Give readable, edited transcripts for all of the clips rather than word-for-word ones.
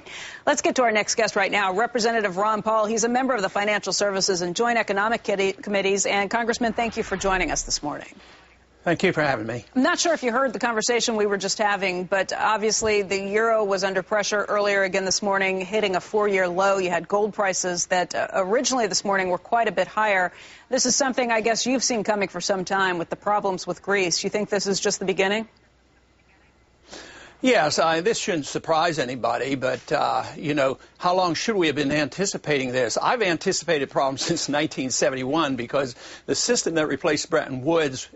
right. Let's get to our next guest right now, Representative Ron Paul. He's a member of the Financial Services and Joint Economic Committees. And, Congressman, thank you for joining us this morning. Thank you for having me. I'm not sure if you heard the conversation we were just having, but obviously the euro was under pressure earlier again this morning, hitting a 4-year low. You had gold prices that originally this morning were quite a bit higher. This is something I guess you've seen coming for some time with the problems with Greece. You think this is just the beginning? Yes, this shouldn't surprise anybody, but, you know, how long should we have been anticipating this? I've anticipated problems since 1971 because the system that replaced Bretton Woods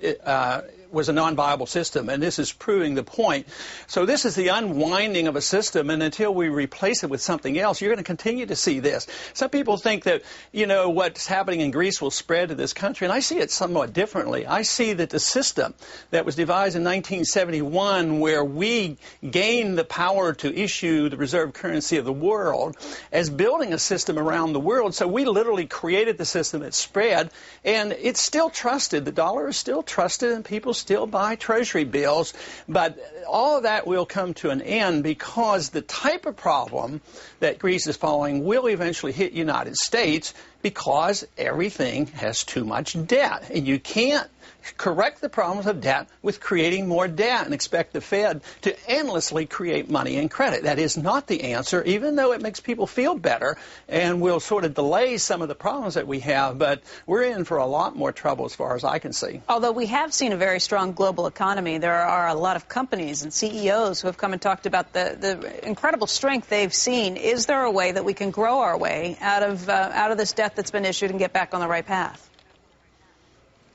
was a non-viable system, and this is proving the point. So this is the unwinding of a system, and until we replace it with something else, you're going to continue to see this. Some people think that, you know, what's happening in Greece will spread to this country, and I see it somewhat differently. I see that the system that was devised in 1971, where we gained the power to issue the reserve currency of the world, as building a system around the world. So we literally created the system that spread, and it's still trusted. The dollar is still trusted, and people still buy treasury bills, but all of that will come to an end because the type of problem that Greece is following will eventually hit the United States because everything has too much debt, and you can't correct the problems of debt with creating more debt and expect the Fed to endlessly create money and credit. That is not the answer, even though it makes people feel better and will sort of delay some of the problems that we have. But we're in for a lot more trouble as far as I can see. Although we have seen a very strong global economy, there are a lot of companies and CEOs who have come and talked about the incredible strength they've seen. Is there a way that we can grow our way out of this debt that's been issued and get back on the right path?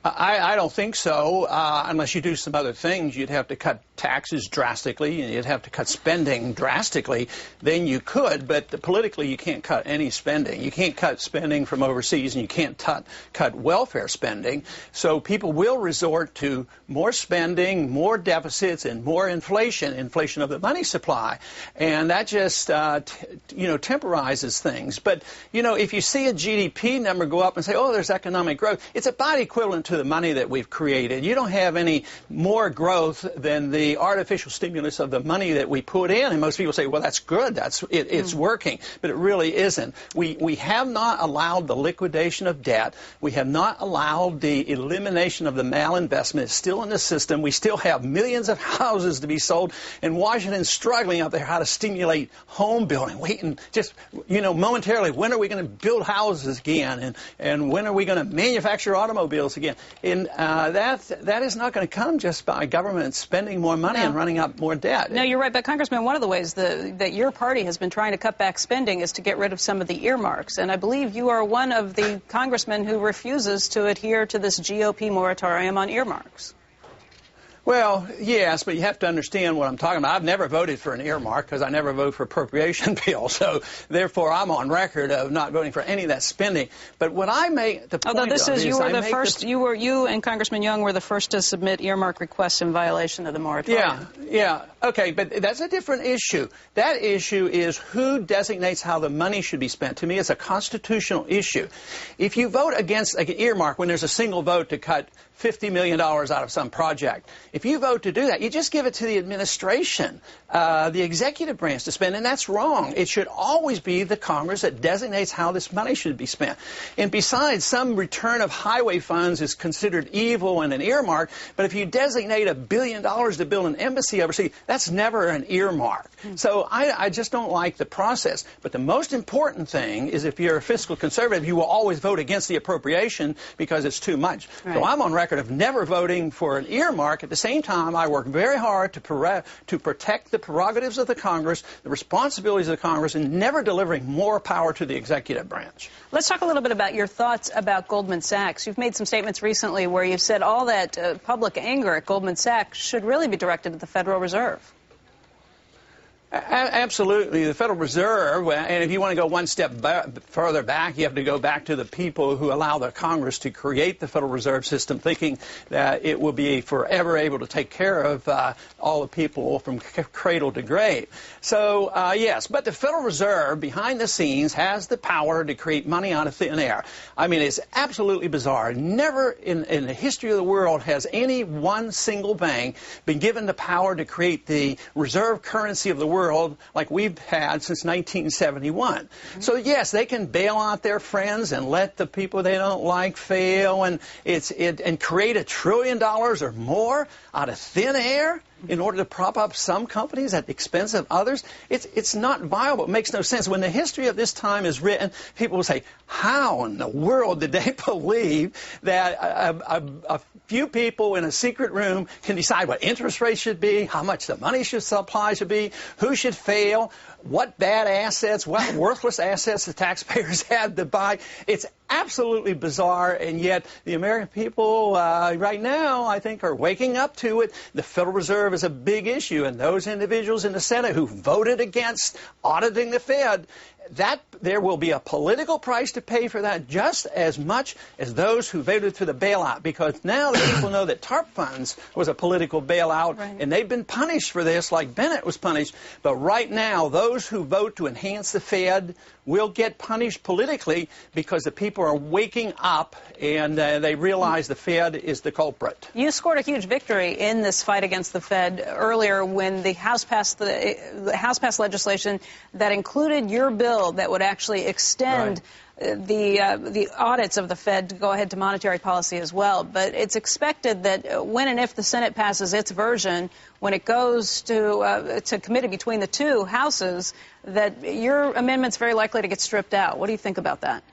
I don't think so, unless you do some other things. You'd have to cut taxes drastically, and you'd have to cut spending drastically. Then you could, but politically you can't cut any spending. You can't cut spending from overseas, and you can't cut welfare spending. So people will resort to more spending, more deficits, and more inflation of the money supply. And that just, temporizes things. But, you know, if you see a GDP number go up and say, oh, there's economic growth, it's about equivalent to the money that we've created. You don't have any more growth than the artificial stimulus of the money that we put in. And most people say, well, that's good. It's working. But it really isn't. We have not allowed the liquidation of debt. We have not allowed the elimination of the malinvestment. It's still in the system. We still have millions of houses to be sold. And Washington's struggling out there how to stimulate home building. Waiting just, momentarily, when are we going to build houses again? And when are we going to manufacture automobiles again? And that is not going to come just by government spending more money and running up more debt. No, you're right. But, Congressman, one of the ways that your party has been trying to cut back spending is to get rid of some of the earmarks. And I believe you are one of the congressmen who refuses to adhere to this GOP moratorium on earmarks. Well, yes, but you have to understand what I'm talking about. I've never voted for an earmark because I never vote for appropriation bills. So, therefore, I'm on record of not voting for any of that spending. But what I make the point you and Congressman Young were the first to submit earmark requests in violation of the moratorium. Yeah. Okay, but that's a different issue. That issue is who designates how the money should be spent. To me, it's a constitutional issue. If you vote against an earmark when there's a single vote to cut $50 million out of some project, if you vote to do that, you just give it to the administration, the executive branch to spend, and that's wrong. It should always be the Congress that designates how this money should be spent. And besides, some return of highway funds is considered evil and an earmark, but if you designate $1 billion to build an embassy overseas, that's never an earmark. So I just don't like the process. But the most important thing is if you're a fiscal conservative, you will always vote against the appropriation because it's too much. Right. So I'm on record of never voting for an earmark. At the same time, I work very hard to protect the prerogatives of the Congress, the responsibilities of the Congress, and never delivering more power to the executive branch. Let's talk a little bit about your thoughts about Goldman Sachs. You've made some statements recently where you've said all that public anger at Goldman Sachs should really be directed at the Federal Reserve. Absolutely. The Federal Reserve, and if you want to go one step further back, you have to go back to the people who allow the Congress to create the Federal Reserve System, thinking that it will be forever able to take care of all the people from cradle to grave. So, yes, but the Federal Reserve, behind the scenes, has the power to create money out of thin air. I mean, it's absolutely bizarre. Never in the history of the world has any one single bank been given the power to create the reserve currency of the world world like we've had since 1971. So yes, they can bail out their friends and let the people they don't like fail, and create $1 trillion or more out of thin air in order to prop up some companies at the expense of others. It's not viable. It makes no sense. When the history of this time is written, people will say, how in the world did they believe that a few people in a secret room can decide what interest rates should be, how much the money supply should be, who should fail, what bad assets, what worthless assets the taxpayers had to buy? It's absolutely bizarre, and yet the American people right now, I think, are waking up to it. The Federal Reserve is a big issue, and those individuals in the Senate who voted against auditing the Fed, that there will be a political price to pay for that just as much as those who voted for the bailout, because now the people know that TARP funds was a political bailout, right, and they've been punished for this like Bennett was punished. But right now, those who vote to enhance the Fed will get punished politically because the people are waking up and they realize the Fed is the culprit. You scored a huge victory in this fight against the Fed earlier when the House passed legislation that included your bill that would actually extend the audits of the Fed to go ahead to monetary policy as well. But it's expected that when and if the Senate passes its version, when it goes to committee between the two houses, that your amendment's very likely to get stripped out. What do you think about that?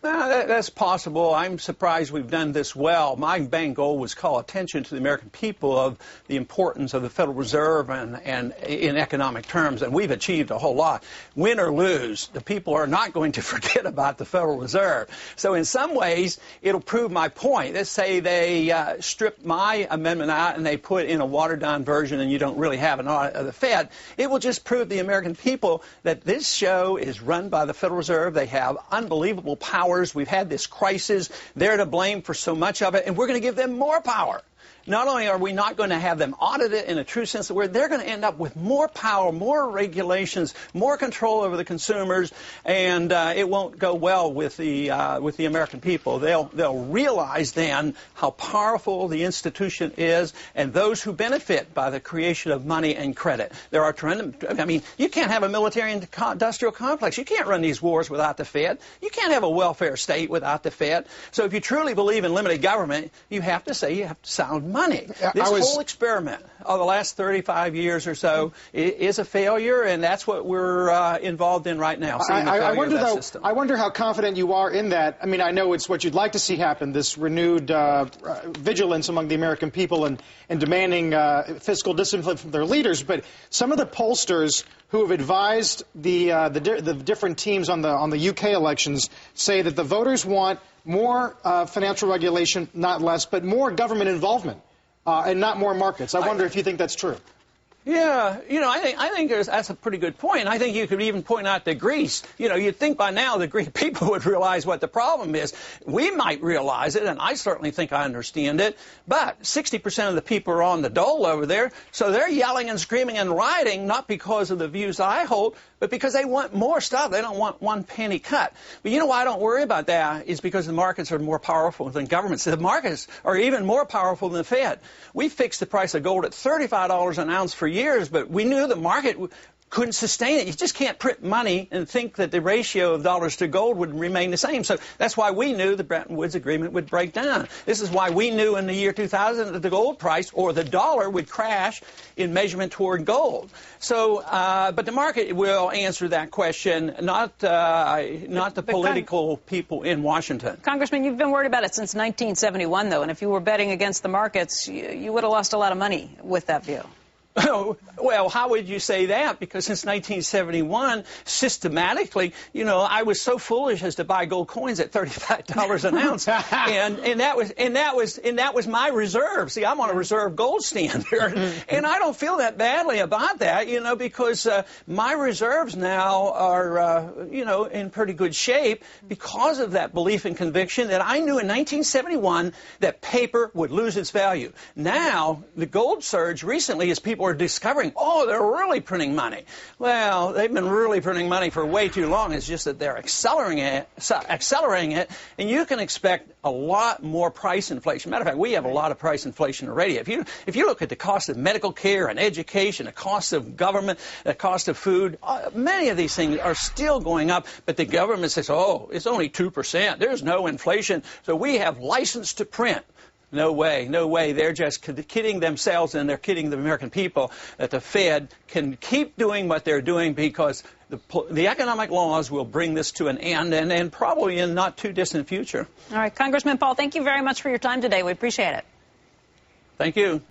That's possible. I'm surprised we've done this well. My main goal was call attention to the American people of the importance of the Federal Reserve and in economic terms, and we've achieved a whole lot. Win or lose, the people are not going to forget about the Federal Reserve. So in some ways, it'll prove my point. Let's say they strip my amendment out and they put in a watered-down version and you don't really have an audit of the Fed. It will just prove to the American people that this show is run by the Federal Reserve. They have unbelievable power. We've had this crisis. They're to blame for so much of it, and we're going to give them more power. Not only are we not going to have them audited in a true sense of the word, they're going to end up with more power, more regulations, more control over the consumers, and it won't go well with the American people. They'll realize then how powerful the institution is, and those who benefit by the creation of money and credit. There are tremendous. I mean, you can't have a military-industrial complex. You can't run these wars without the Fed. You can't have a welfare state without the Fed. So if you truly believe in limited government, you have to say you have sound money. This whole experiment of the last 35 years or so is a failure, and that's what we're involved in right now. I wonder how confident you are in that. I mean, I know it's what you'd like to see happen, this renewed vigilance among the American people and demanding fiscal discipline from their leaders, but some of the pollsters who have advised the different teams on the UK elections say that the voters want more financial regulation, not less, but more government involvement and not more markets. I wonder if you think that's true. Yeah, I think that's a pretty good point. I think you could even point out to Greece. You'd think by now the Greek people would realize what the problem is. We might realize it, and I certainly think I understand it, but 60% of the people are on the dole over there, so they're yelling and screaming and rioting, not because of the views I hold, but because they want more stuff. They don't want one penny cut. But you know why I don't worry about that is because the markets are more powerful than governments. The markets are even more powerful than the Fed. We fixed the price of gold at $35 an ounce for years, but we knew the market couldn't sustain it. You just can't print money and think that the ratio of dollars to gold would remain the same. So that's why we knew the Bretton Woods Agreement would break down. This is why we knew in the year 2000 that the gold price or the dollar would crash in measurement toward gold. So, but the market will answer that question, not the political people in Washington. Congressman, you've been worried about it since 1971, though, and if you were betting against the markets, you would have lost a lot of money with that view. Well, how would you say that? Because since 1971, systematically, I was so foolish as to buy gold coins at $35 an ounce, and that was my reserve. See, I'm on a reserve gold standard, and I don't feel that badly about that, because my reserves now are, in pretty good shape because of that belief and conviction that I knew in 1971 that paper would lose its value. Now, the gold surge recently is people are we're discovering, oh, they're really printing money. Well, they've been really printing money for way too long. It's just that they're accelerating it, and you can expect a lot more price inflation. Matter of fact, we have a lot of price inflation already. If you look at the cost of medical care and education, the cost of government, the cost of food, many of these things are still going up, but the government says, oh, it's only 2%. There's no inflation, so we have license to print. No way, no way. They're just kidding themselves, and they're kidding the American people that the Fed can keep doing what they're doing because the economic laws will bring this to an end, and probably in not too distant future. All right, Congressman Paul, thank you very much for your time today. We appreciate it. Thank you.